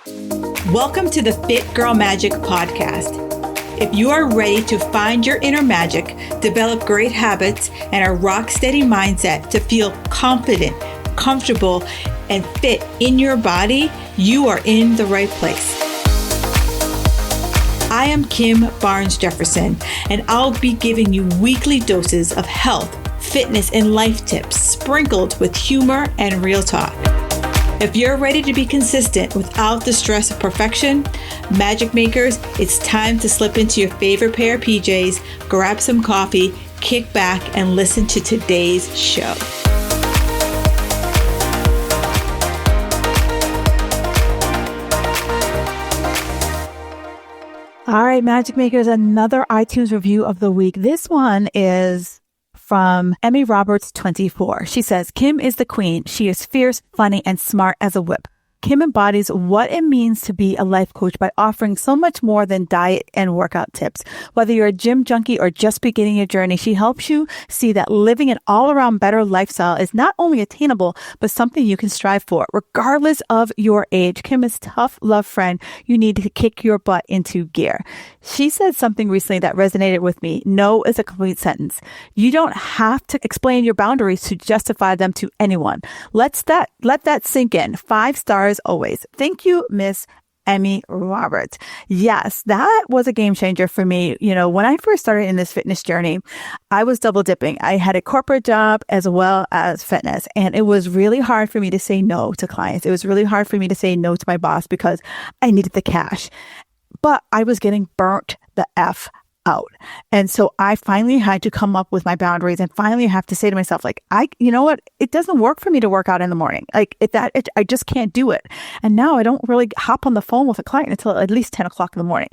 Welcome to the Fit Girl Magic podcast. If you are ready to find your inner magic, develop great habits, and a rock-steady mindset to feel confident, comfortable, and fit in your body, you are in the right place. I am Kim Barnes Jefferson, and I'll be giving you weekly doses of health, fitness, and life tips sprinkled with humor and real talk. If you're ready to be consistent without the stress of perfection, magic makers, it's time to slip into your favorite pair of PJs, grab some coffee, kick back, and listen to today's show. All right, magic makers, another iTunes review of the week. This one is from Emmy Roberts 24. She says, Kim is the queen. She is fierce, funny, and smart as a whip. Kim embodies what it means to be a life coach by offering so much more than diet and workout tips. Whether you're a gym junkie or just beginning your journey, she helps you see that living an all-around better lifestyle is not only attainable, but something you can strive for. Regardless of your age, Kim is a tough love friend you need to kick your butt into gear. She said something recently that resonated with me. No is a complete sentence. You don't have to explain your boundaries to justify them to anyone. Let that sink in. 5 stars always. Thank you, Miss Emmy Roberts. Yes, that was a game changer for me. You know, when I first started in this fitness journey, I was double dipping. I had a corporate job as well as fitness, and it was really hard for me to say no to clients. It was really hard for me to say no to my boss because I needed the cash. But I was getting burnt the F out. And so I finally had to come up with my boundaries and finally have to say to myself, like, you know what? It doesn't work for me to work out in the morning. Like I just can't do it. And now I don't really hop on the phone with a client until at least 10 o'clock in the morning.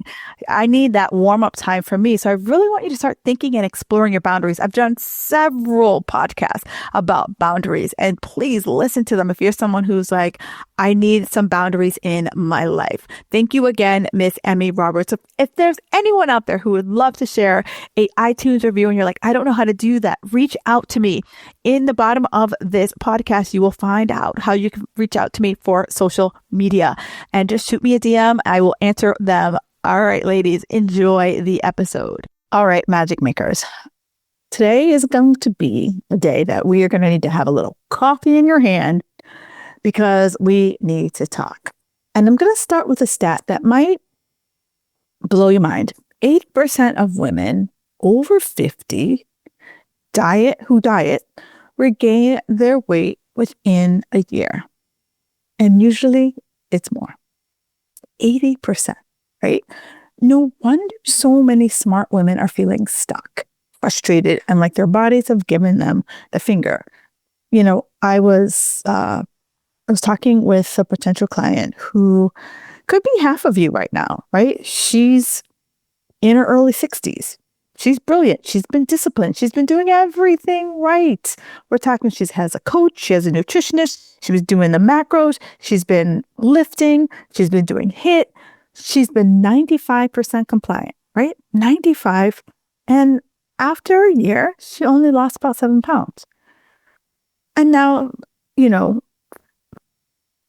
I need that warm up time for me. So I really want you to start thinking and exploring your boundaries. I've done several podcasts about boundaries, and please listen to them if you're someone who's like, I need some boundaries in my life. Thank you again, Miss Emmy Roberts. If there's anyone out there who would love to share a iTunes review and you're like, I don't know how to do that, reach out to me. In the bottom of this podcast, you will find out how you can reach out to me for social media, and just shoot me a DM. I will answer them. All right, ladies, enjoy the episode. All right, magic makers. Today is going to be a day that we are going to need to have a little coffee in your hand because we need to talk. And I'm going to start with a stat that might blow your mind. 8% of women over 50 who diet regain their weight within a year. And usually it's more. 80%, right? No wonder so many smart women are feeling stuck, frustrated, and like their bodies have given them the finger. You know, I was talking with a potential client who could be half of you right now, right? She's in her early 60s. She's brilliant. She's been disciplined. She's been doing everything right. We're talking, she has a coach. She has a nutritionist. She was doing the macros. She's been lifting. She's been doing HIIT. She's been 95% compliant, right? 95. And after a year, she only lost about 7 pounds. And now, you know,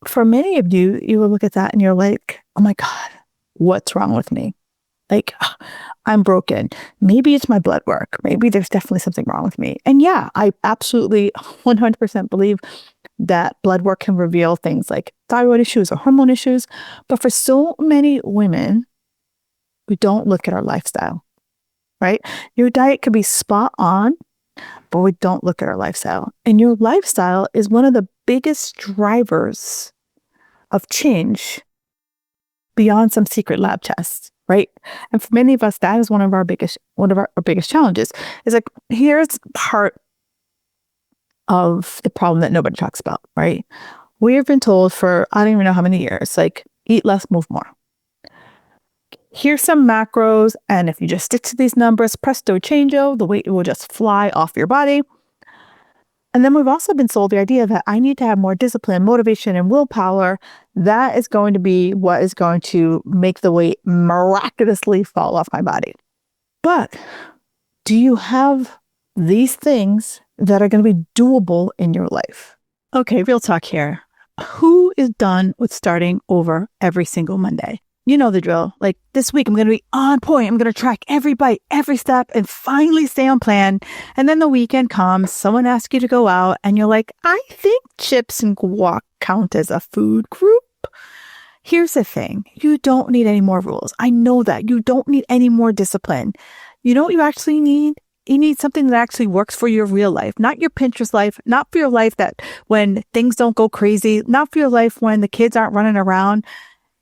for many of you, you will look at that and you're like, oh my God, what's wrong with me? Like, I'm broken. Maybe it's my blood work. Maybe there's definitely something wrong with me. And yeah, I absolutely 100% believe that blood work can reveal things like thyroid issues or hormone issues. But for so many women, we don't look at our lifestyle, right? Your diet could be spot on, but we don't look at our lifestyle. And your lifestyle is one of the biggest drivers of change beyond some secret lab tests. Right. And for many of us, that is one of our biggest challenges. Is like, here's part of the problem that nobody talks about, right? We have been told for, I don't even know how many years, like, eat less, move more. Here's some macros. And if you just stick to these numbers, presto changeo, the weight will just fly off your body. And then we've also been sold the idea that I need to have more discipline, motivation, and willpower. That is going to be what is going to make the weight miraculously fall off my body. But do you have these things that are going to be doable in your life? Okay, real talk here. who is done with starting over every single Monday? You know the drill. Like this week, I'm going to be on point. I'm going to track every bite, every step, and finally stay on plan. And then the weekend comes, someone asks you to go out, and you're like, I think chips and guac count as a food group. Here's the thing. You don't need any more rules. I know that. You don't need any more discipline. You know what you actually need? You need something that actually works for your real life, not your Pinterest life, not for your life that when things don't go crazy, not for your life when the kids aren't running around.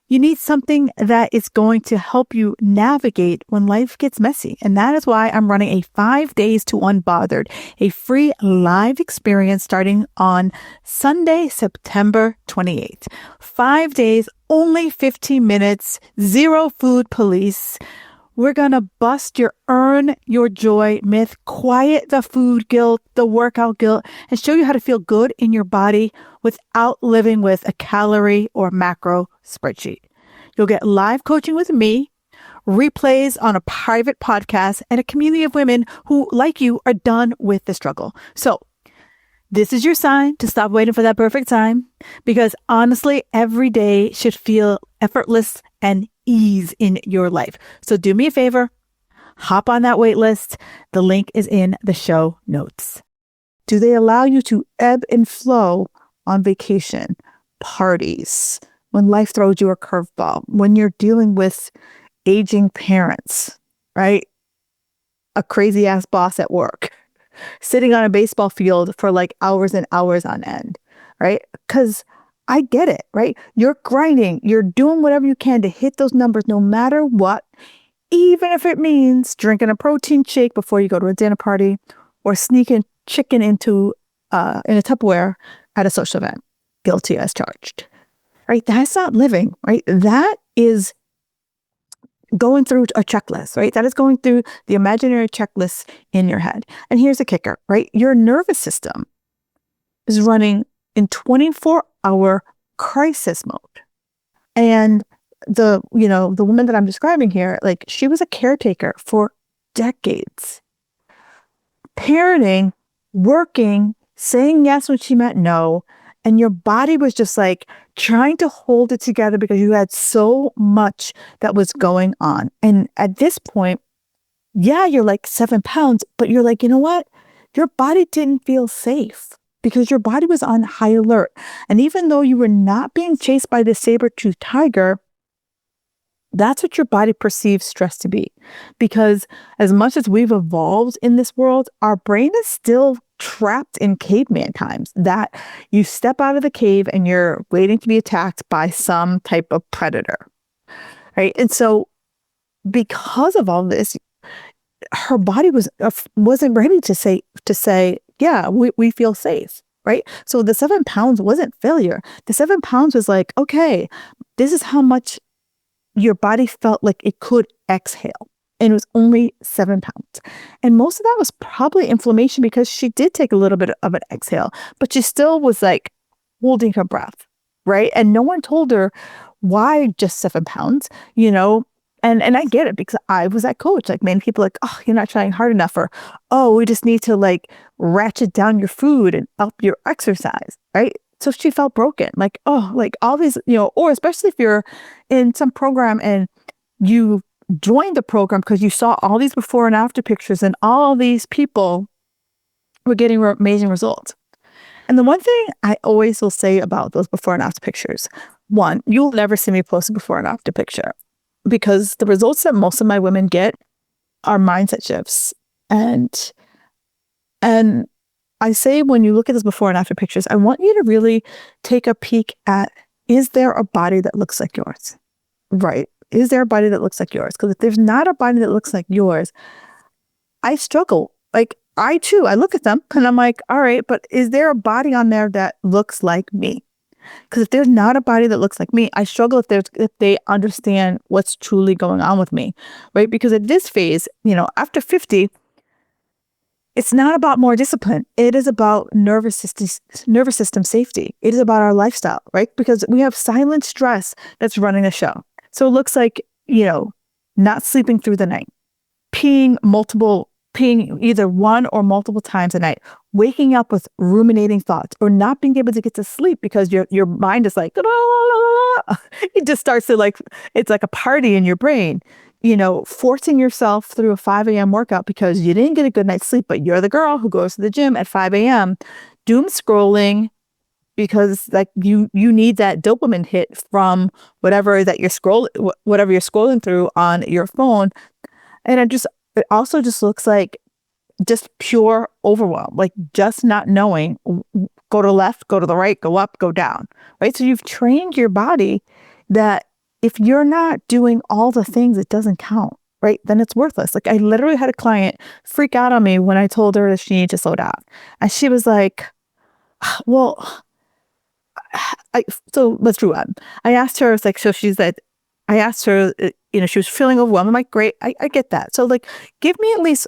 You need something that is going to help you navigate when life gets messy. And that is why I'm running a 5 days to Unbothered, a free live experience starting on Sunday, September 28th. 5 days, only 15 minutes, zero food police. We're going to bust your earn your joy myth, quiet the food guilt, the workout guilt, and show you how to feel good in your body without living with a calorie or macro spreadsheet. You'll get live coaching with me, replays on a private podcast, and a community of women who, like you, are done with the struggle. So this is your sign to stop waiting for that perfect time, because honestly, every day should feel effortless and ease in your life. So do me a favor, hop on that wait list. The link is in the show notes. Do they allow you to ebb and flow on vacation, parties, when life throws you a curveball, when you're dealing with aging parents, right? A crazy ass boss at work, sitting on a baseball field for like hours and hours on end, right? Because I get it, right? You're grinding, you're doing whatever you can to hit those numbers no matter what, even if it means drinking a protein shake before you go to a dinner party or sneaking chicken into in a Tupperware at a social event. Guilty as charged, right? That's not living, right? That is going through a checklist, right? That is going through the imaginary checklist in your head. And here's the kicker, right? Your nervous system is running in 24-hour crisis mode. And the woman that I'm describing here, like she was a caretaker for decades. Parenting, working, saying yes when she meant no. And your body was just like trying to hold it together because you had so much that was going on. And at this point, yeah, you're like 7 pounds, but you're like, you know what? Your body didn't feel safe because your body was on high alert. And even though you were not being chased by the saber-toothed tiger, that's what your body perceives stress to be. Because as much as we've evolved in this world, our brain is still trapped in caveman times, that you step out of the cave and you're waiting to be attacked by some type of predator, right? And so because of all this, her body wasn't ready to say, yeah, we feel safe, right? So the 7 pounds wasn't failure. The 7 pounds was like, okay, this is how much your body felt like it could exhale. And it was only 7 pounds. And most of that was probably inflammation because she did take a little bit of an exhale, but she still was like holding her breath, right? And no one told her why just 7 pounds, And I get it because I was that coach. Like many people like, oh, you're not trying hard enough, or, oh, we just need to like ratchet down your food and up your exercise, right? So she felt broken. Like, oh, like all these, or especially if you're in some program and you joined the program because you saw all these before and after pictures and all these people were getting amazing results. And the one thing I always will say about those before and after pictures, one, you'll never see me post a before and after picture because the results that most of my women get are mindset shifts. And I say, when you look at this before and after pictures, I want you to really take a peek at, is there a body that looks like yours? Right. Is there a body that looks like yours? Because if there's not a body that looks like yours, I struggle. Like I look at them and I'm like, all right, but is there a body on there that looks like me? Because if there's not a body that looks like me, I struggle if they understand what's truly going on with me, right? Because at this phase, after 50, it's not about more discipline. It is about nervous system safety. It is about our lifestyle, right? Because we have silent stress that's running the show. So it looks like, not sleeping through the night, peeing either one or multiple times a night, waking up with ruminating thoughts, or not being able to get to sleep because your mind is like, it just starts to like, it's like a party in your brain. Forcing yourself through a 5 a.m. workout because you didn't get a good night's sleep, but you're the girl who goes to the gym at 5 a.m., doom scrolling because like you need that dopamine hit from whatever you're scrolling through on your phone. And it also just looks like just pure overwhelm, like just not knowing, go to the left, go to the right, go up, go down, right? So you've trained your body that if you're not doing all the things, it doesn't count, right? Then it's worthless. Like I literally had a client freak out on me when I told her that she needed to slow down. And she was like, well, so let's rewind. I asked her, it's like, so she's like, I asked her, she was feeling overwhelmed. I'm like, great, I get that. So like, give me at least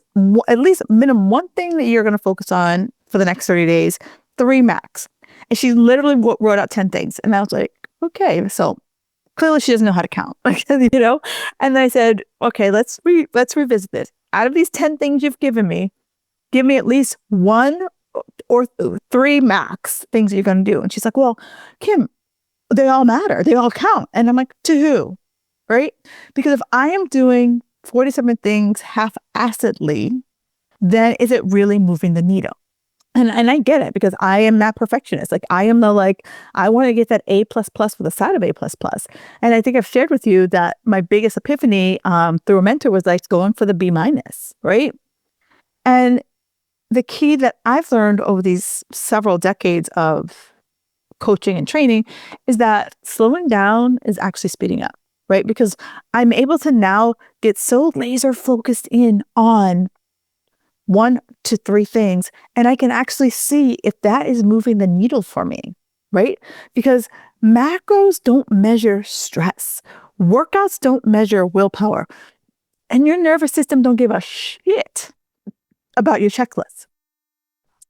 minimum one thing that you're going to focus on for the next 30 days, 3 max. And she literally wrote out 10 things. And I was like, okay, so clearly she doesn't know how to count, And then I said, okay, let's revisit this. Out of these 10 things you've given me, give me at least 1 or 3 max things that you're going to do. And she's like, well, Kim, they all matter. They all count. And I'm like, to who? Right? Because if I am doing 47 things half-assedly, then is it really moving the needle? And I get it because I am that perfectionist. Like I am I want to get that A++ with a side of A++. And I think I've shared with you that my biggest epiphany through a mentor was like going for the B-, right? And the key that I've learned over these several decades of coaching and training is that slowing down is actually speeding up, right? Because I'm able to now get so laser focused in on 1 to 3 things, and I can actually see if that is moving the needle for me, right? Because macros don't measure stress. Workouts don't measure willpower. And your nervous system don't give a shit about your checklist.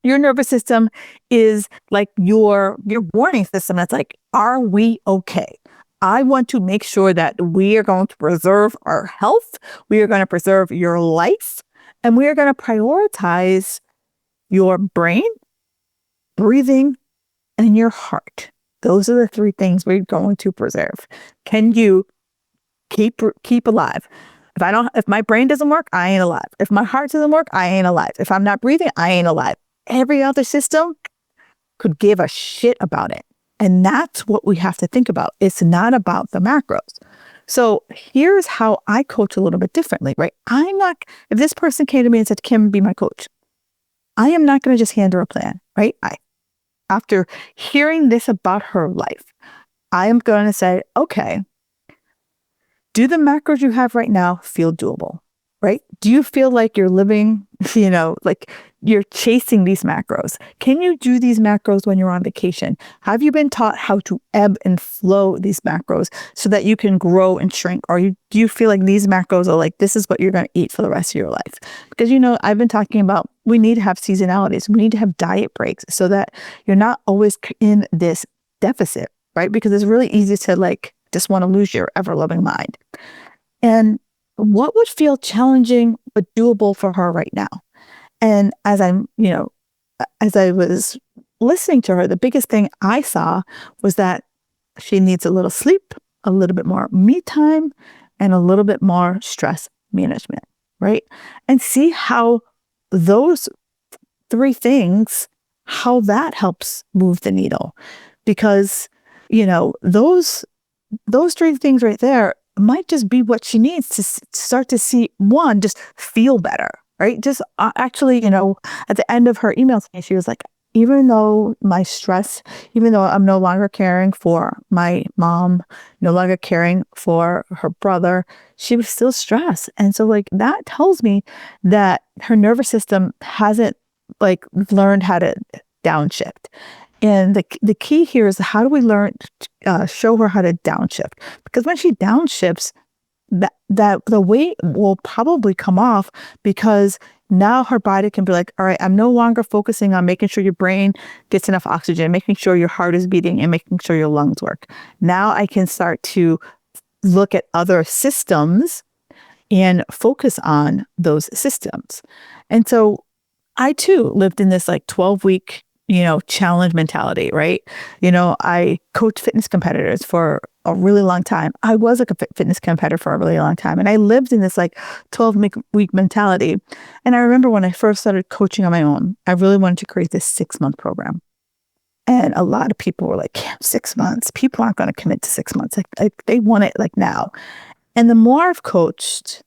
Your nervous system is like your warning system. That's like, are we okay? I want to make sure that we are going to preserve our health. We are going to preserve your life. And we are going to prioritize your brain, breathing, and your heart. Those are the 3 things we're going to preserve. Can you keep alive? If my brain doesn't work, I ain't alive. If my heart doesn't work, I ain't alive. If I'm not breathing, I ain't alive. Every other system could give a shit about it. And that's what we have to think about. It's not about the macros. So here's how I coach a little bit differently, right? If this person came to me and said, Kim, be my coach, I am not going to just hand her a plan, right? After hearing this about her life, I am going to say, okay, do the macros you have right now feel doable, right? Do you feel like you're living, like you're chasing these macros? Can you do these macros when you're on vacation? Have you been taught how to ebb and flow these macros so that you can grow and shrink? Or do you feel like these macros are like, this is what you're going to eat for the rest of your life? Because, I've been talking about, we need to have seasonalities. We need to have diet breaks so that you're not always in this deficit, right? Because it's really easy to just want to lose your ever-loving mind. And what would feel challenging but doable for her right now? And as I was listening to her, the biggest thing I saw was that she needs a little sleep, a little bit more me time, and a little bit more stress management, right? And see how those 3 things, how that helps move the needle. Because, those 3 things right there might just be what she needs to start to see, one, just feel better, right? Just actually, at the end of her email to me, she was like, even though I'm no longer caring for my mom, no longer caring for her brother, she was still stressed. And so that tells me that her nervous system hasn't learned how to downshift. And the key here is, how do we learn, show her how to downshift? Because when she downshifts, that the weight will probably come off, because now her body can be like, all right, I'm no longer focusing on making sure your brain gets enough oxygen, making sure your heart is beating, and making sure your lungs work. Now I can start to look at other systems and focus on those systems. And so I too lived in this like 12-week, challenge mentality, right? I coached fitness competitors for a really long time. I was a fitness competitor for a really long time. And I lived in this like 12-week mentality. And I remember when I first started coaching on my own, I really wanted to create this 6-month program. And a lot of people were like, 6 months, people aren't going to commit to 6 months. Like they want it like now. And the more I've coached,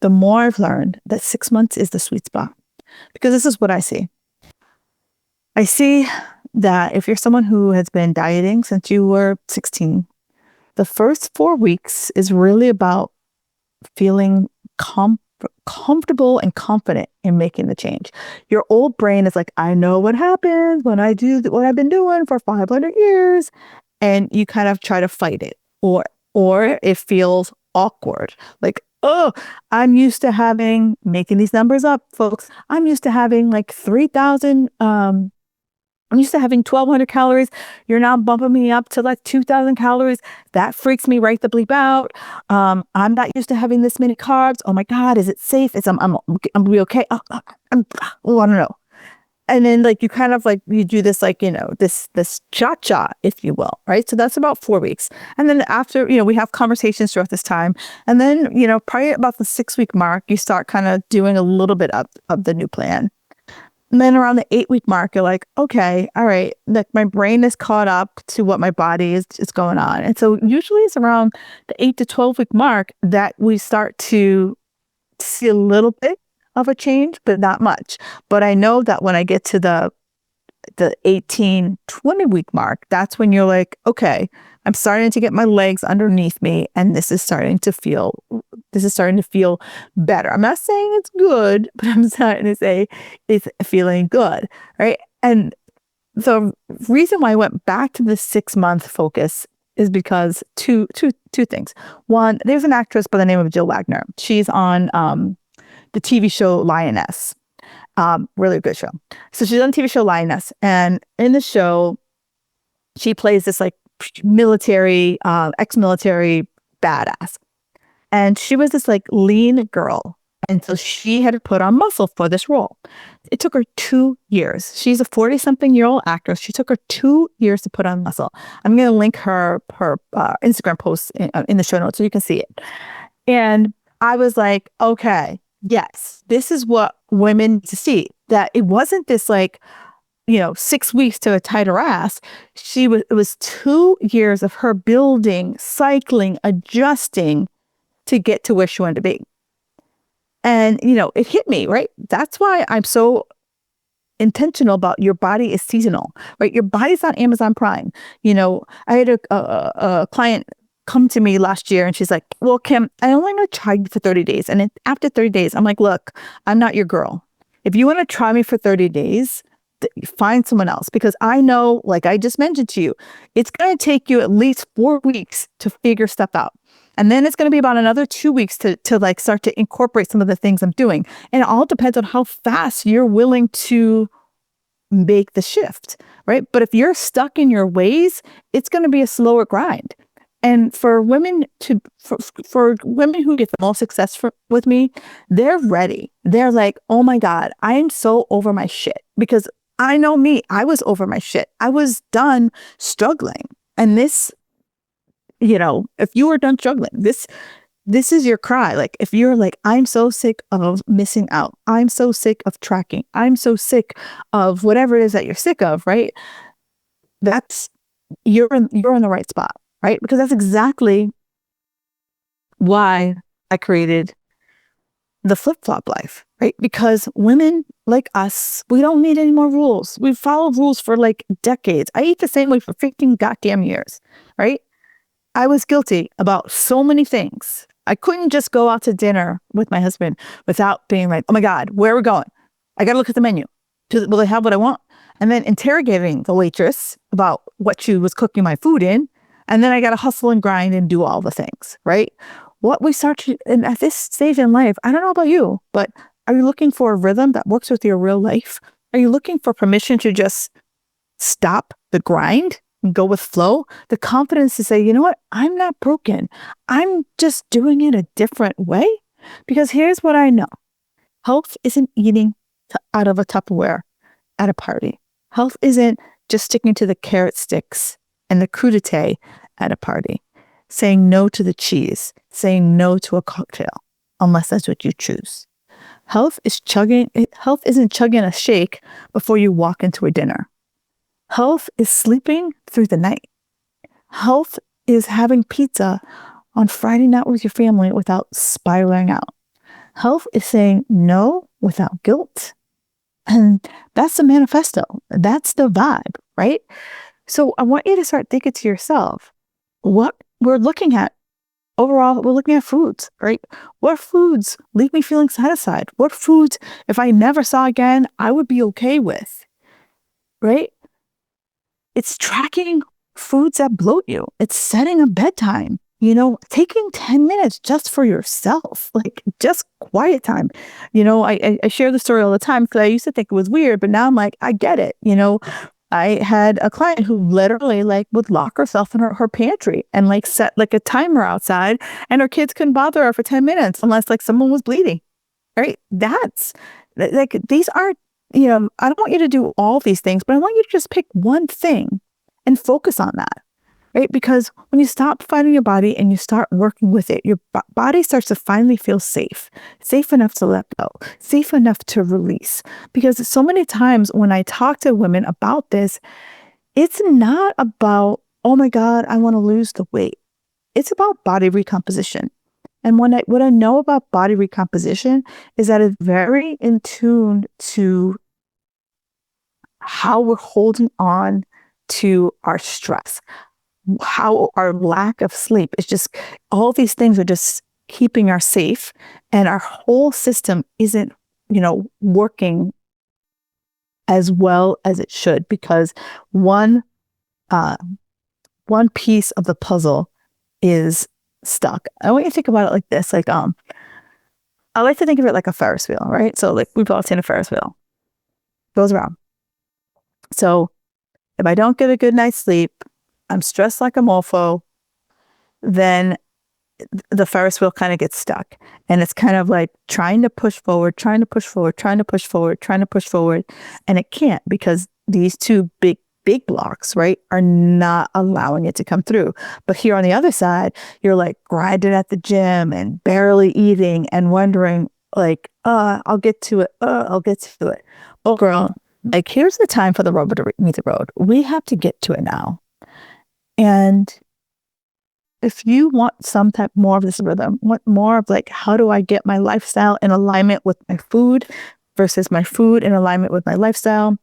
the more I've learned that 6 months is the sweet spot. Because this is what I see. I see that if you're someone who has been dieting since you were 16, the first 4 weeks is really about feeling comfortable and confident in making the change. Your old brain is like, I know what happens when I do what I've been doing for 500 years. And you kind of try to fight it, or it feels awkward. Like, oh, I'm used to making these numbers up, folks. I'm used to having like 3,000, I'm used to having 1,200 calories. You're now bumping me up to like 2,000 calories. That freaks me right the bleep out. I'm not used to having this many carbs. Oh my God, is it safe? I'm be okay? I don't know. And then like you kind of like you do this like this cha-cha, if you will, right? So that's about 4 weeks, and then after we have conversations throughout this time, and then probably about the 6-week mark, you start kind of doing a little bit of the new plan. And then around the 8-week mark, you're like, okay, all right, like my brain is caught up to what my body is going on. And so usually it's around the 8 to 12-week mark that we start to see a little bit of a change, but not much. But I know that when I get to the 18, 20-week mark, that's when you're like, okay, I'm starting to get my legs underneath me, and this is starting to feel better. I'm not saying it's good, but I'm starting to say it's feeling good, right? And the reason why I went back to the 6-month focus is because two things. One, there's an actress by the name of Jill Wagner. She's on the TV show Lioness. Really good show. So she's on the TV show Lioness, and in the show, she plays this like military, ex-military badass. And she was this like lean girl. And so she had to put on muscle for this role. It took her 2 years. She's a 40-something-year-old actress. She took her 2 years to put on muscle. I'm going to link her Instagram post in the show notes so you can see it. And I was like, okay, yes, this is what women need to see. That it wasn't this like, 6 weeks to a tighter ass. It was 2 years of her building, cycling, adjusting to get to where she wanted to be. And, it hit me, right? That's why I'm so intentional about your body is seasonal, right? Your body's on Amazon Prime. I had a client come to me last year and she's like, well, Kim, I only want to try you for 30 days. And after 30 days, I'm like, look, I'm not your girl. If you want to try me for 30 days, find someone else, because I know, like I just mentioned to you, it's going to take you at least 4 weeks to figure stuff out. And then it's going to be about another 2 weeks to like start to incorporate some of the things I'm doing. And it all depends on how fast you're willing to make the shift, right? But if you're stuck in your ways, it's going to be a slower grind. And for women for women who get the most success with me, they're ready. They're like, oh my God, I am so over my shit. Because I know me, I was over my shit. I was done struggling. And this, if you were done struggling, this is your cry. Like if you're like, I'm so sick of missing out. I'm so sick of tracking. I'm so sick of whatever it is that you're sick of, right? You're in the right spot, right? Because that's exactly why I created the flip-flop life, right? Because women like us, we don't need any more rules. We've followed rules for like decades. I eat the same way for 15 goddamn years, right? I was guilty about so many things. I couldn't just go out to dinner with my husband without being like, oh my God, where are we going? I got to look at the menu. Will they have what I want? And then interrogating the waitress about what she was cooking my food in. And then I got to hustle and grind and do all the things, right? What we start to, and at this stage in life, I don't know about you, but are you looking for a rhythm that works with your real life? Are you looking for permission to just stop the grind and go with flow? The confidence to say, you know what? I'm not broken. I'm just doing it a different way. Because here's what I know. Health isn't eating to out of a Tupperware at a party. Health isn't just sticking to the carrot sticks and the crudité at a party, saying no to the cheese, saying no to a cocktail, unless that's what you choose. Health isn't chugging a shake before you walk into a dinner. Health is sleeping through the night. Health is having pizza on Friday night with your family without spiraling out. Health is saying no without guilt. And that's the manifesto. That's the vibe, right? So I want you to start thinking to yourself, what we're looking at overall, we're looking at foods, right? What foods leave me feeling satisfied? What foods, if I never saw again, I would be okay with, right? It's tracking foods that bloat you. It's setting a bedtime, taking 10 minutes just for yourself, like just quiet time. I share the story all the time because I used to think it was weird, but now I'm like, I get it. I had a client who literally would lock herself in her pantry and set a timer outside, and her kids couldn't bother her for 10 minutes unless someone was bleeding, right? That's these aren't, I don't want you to do all these things, but I want you to just pick one thing and focus on that, right? Because when you stop fighting your body and you start working with it, your body starts to finally feel safe enough to let go, safe enough to release. Because so many times when I talk to women about this, it's not about, oh my God, I want to lose the weight. It's about body recomposition. And what I know about body recomposition is that it's very in tune to how we're holding on to our stress, how our lack of sleep is just, all these things are just keeping us safe, and our whole system isn't, working as well as it should, because one piece of the puzzle is stuck. I want you to think about it like this. I like to think of it like a Ferris wheel, right? So we've all seen a Ferris wheel. Goes around. So if I don't get a good night's sleep, I'm stressed like a mofo, then the Ferris wheel kind of gets stuck. And it's kind of trying to push forward, and it can't, because these two big blocks, right, are not allowing it to come through. But here on the other side, you're grinding at the gym and barely eating and wondering I'll get to it. Oh, girl, here's the time for the rubber to meet the road. We have to get to it now. And if you want some type more of this rhythm, want more of how do I get my lifestyle in alignment with my food versus my food in alignment with my lifestyle,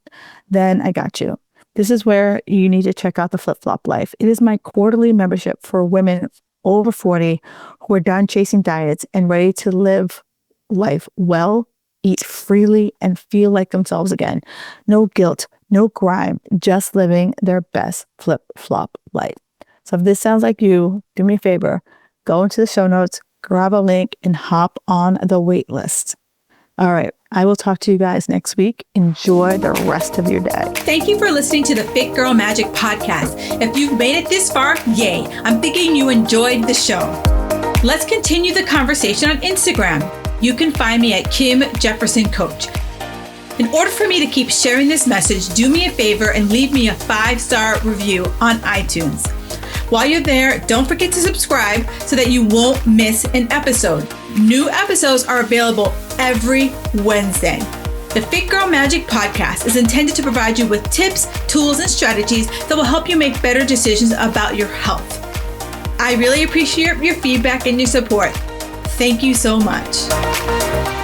then I got you. This is where you need to check out the Flip Flop Life. It is my quarterly membership for women over 40 who are done chasing diets and ready to live life well, eat freely, and feel like themselves again. No guilt, no grime, just living their best Flip Flop life. So if this sounds like you, do me a favor, go into the show notes, grab a link, and hop on the wait list. All right, I will talk to you guys next week. Enjoy the rest of your day. Thank you for listening to the Fit Girl Magic podcast. If you've made it this far, yay. I'm thinking you enjoyed the show. Let's continue the conversation on Instagram. You can find me at Kim Jefferson Coach. In order for me to keep sharing this message, do me a favor and leave me a 5-star review on iTunes. While you're there, don't forget to subscribe so that you won't miss an episode. New episodes are available every Wednesday. The Fit Girl Magic podcast is intended to provide you with tips, tools, and strategies that will help you make better decisions about your health. I really appreciate your feedback and your support. Thank you so much.